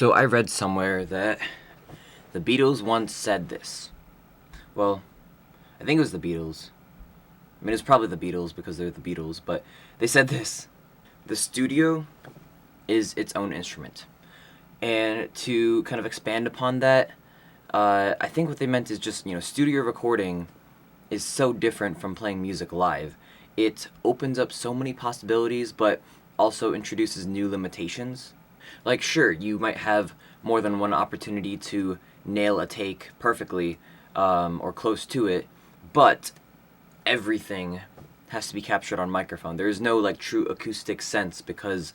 So I read somewhere that the Beatles once said this. Well, I think it was the Beatles. I mean, it's probably the Beatles because they're the Beatles, but they said this. The studio is its own instrument. And to kind of expand upon that, I think what they meant is just, studio recording is so different from playing music live. It opens up so many possibilities, but also introduces new limitations. Like, sure, you might have more than one opportunity to nail a take perfectly, or close to it, but everything has to be captured on microphone. There is no like true acoustic sense because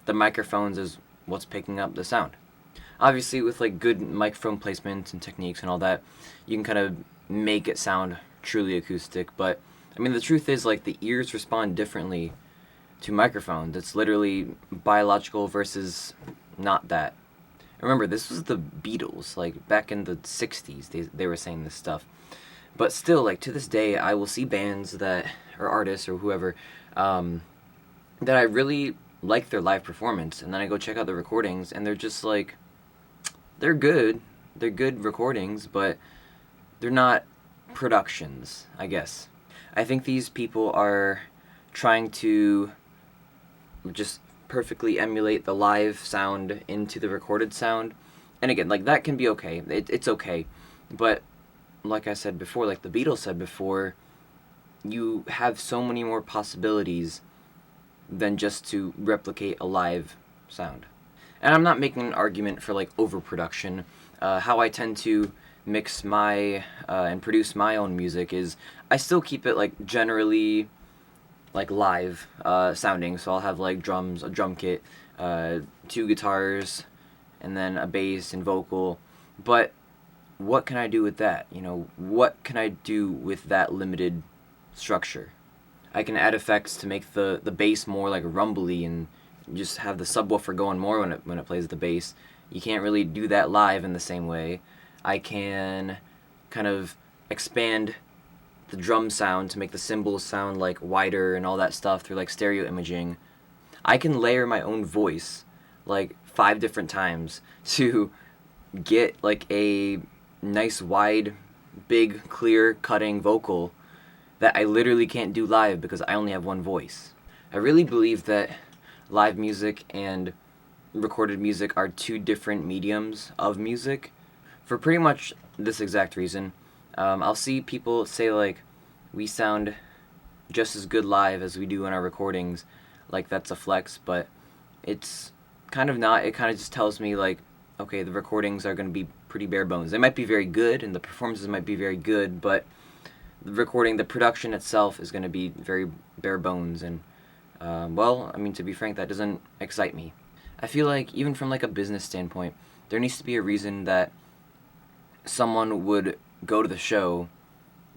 the microphones is what's picking up the sound. Obviously, with like good microphone placements and techniques and all that, you can kind of make it sound truly acoustic. But I mean, the truth is like the ears respond differently to microphones. It's literally biological versus not that. Remember, this was the Beatles, like back in the '60s. They were saying this stuff. But still, like to this day, I will see bands that or artists or whoever that I really like their live performance, and then I go check out the recordings, and they're just like they're good. They're good recordings, but they're not productions, I guess. I think these people are trying to just perfectly emulate the live sound into the recorded sound. And again, like that can be okay. It's okay. But like I said before, like the Beatles said before, you have so many more possibilities than just to replicate a live sound. And I'm not making an argument for like overproduction. How I tend to mix my and produce my own music is I still keep it like generally like live sounding. So I'll have like drums, a drum kit, two guitars, and then a bass and vocal. But what can I do with that? What can I do with that limited structure? I can add effects to make the bass more like rumbly and just have the subwoofer going more when it plays the bass. You can't really do that live in the same way. I can kind of expand the drum sound to make the cymbals sound like wider and all that stuff through like stereo imaging. I can layer my own voice like 5 different times to get like a nice wide, big, clear cutting vocal that I literally can't do live because I only have one voice. I really believe that live music and recorded music are two different mediums of music for pretty much this exact reason. I'll see people say like we sound just as good live as we do in our recordings, like that's a flex, but it's kind of not. It kind of just tells me like, okay, the recordings are going to be pretty bare bones. They might be very good and the performances might be very good, but the production itself is going to be very bare bones. And well, I mean, to be frank, that doesn't excite me. I feel like even from like a business standpoint, there needs to be a reason that someone would go to the show,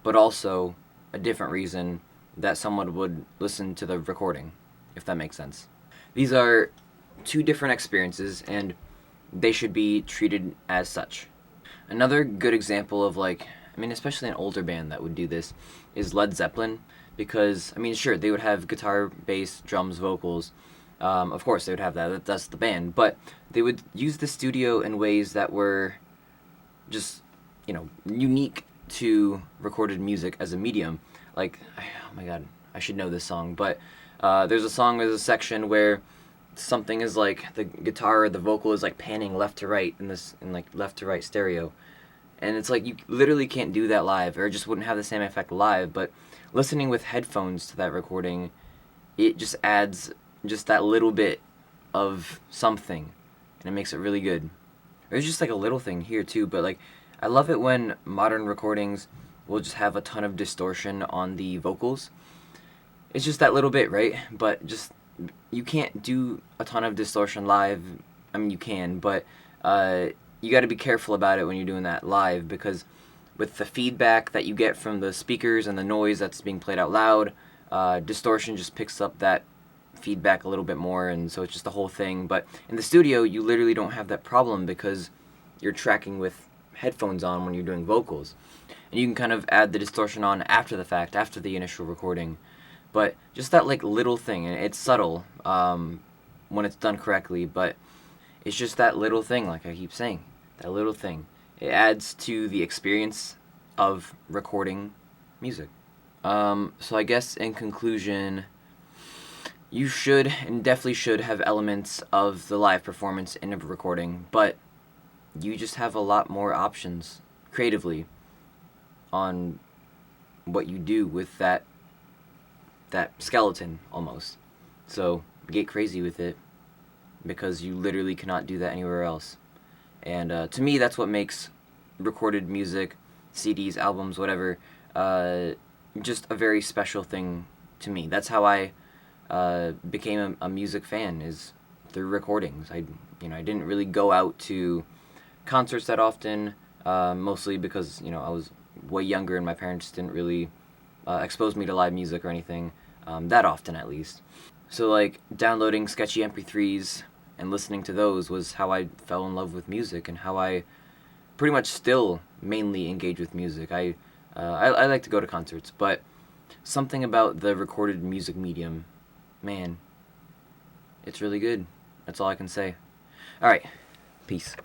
but also a different reason that someone would listen to the recording, if that makes sense. These are two different experiences, and they should be treated as such. Another good example of like, I mean, especially an older band that would do this is Led Zeppelin, because, I mean, sure, they would have guitar, bass, drums, vocals. Of course, they would have that. That's the band. But they would use the studio in ways that were just, unique to recorded music as a medium. Like, oh my god, I should know this song. But there's a section where something is like the guitar or the vocal is like panning left to right in like left to right stereo. And it's like you literally can't do that live, or it just wouldn't have the same effect live. But listening with headphones to that recording, it just adds just that little bit of something, and it makes it really good. There's just like a little thing here too, but like I love it when modern recordings will just have a ton of distortion on the vocals. It's just that little bit, right? But just you can't do a ton of distortion live. I mean, you can, but you got to be careful about it when you're doing that live, because with the feedback that you get from the speakers and the noise that's being played out loud, distortion just picks up that feedback a little bit more, and so it's just the whole thing. But in the studio, you literally don't have that problem because you're tracking with headphones on when you're doing vocals, and you can kind of add the distortion on after the fact, after the initial recording. But just that like little thing, and it's subtle when it's done correctly, but It's just that little thing, like I keep saying, that little thing. It adds to the experience of recording music. So I guess in conclusion, you should and definitely should have elements of the live performance in a recording, but you just have a lot more options creatively on what you do with that skeleton almost. So get crazy with it because you literally cannot do that anywhere else. And to me, that's what makes recorded music, CDs, albums, whatever, just a very special thing to me. That's how I became a music fan, is through recordings. I didn't really go out to concerts that often, mostly because I was way younger and my parents didn't really expose me to live music or anything that often, at least. So like downloading sketchy MP3s and listening to those was how I fell in love with music and how I pretty much still mainly engage with music. I like to go to concerts, but something about the recorded music medium, man, it's really good. That's all I can say. All right, peace.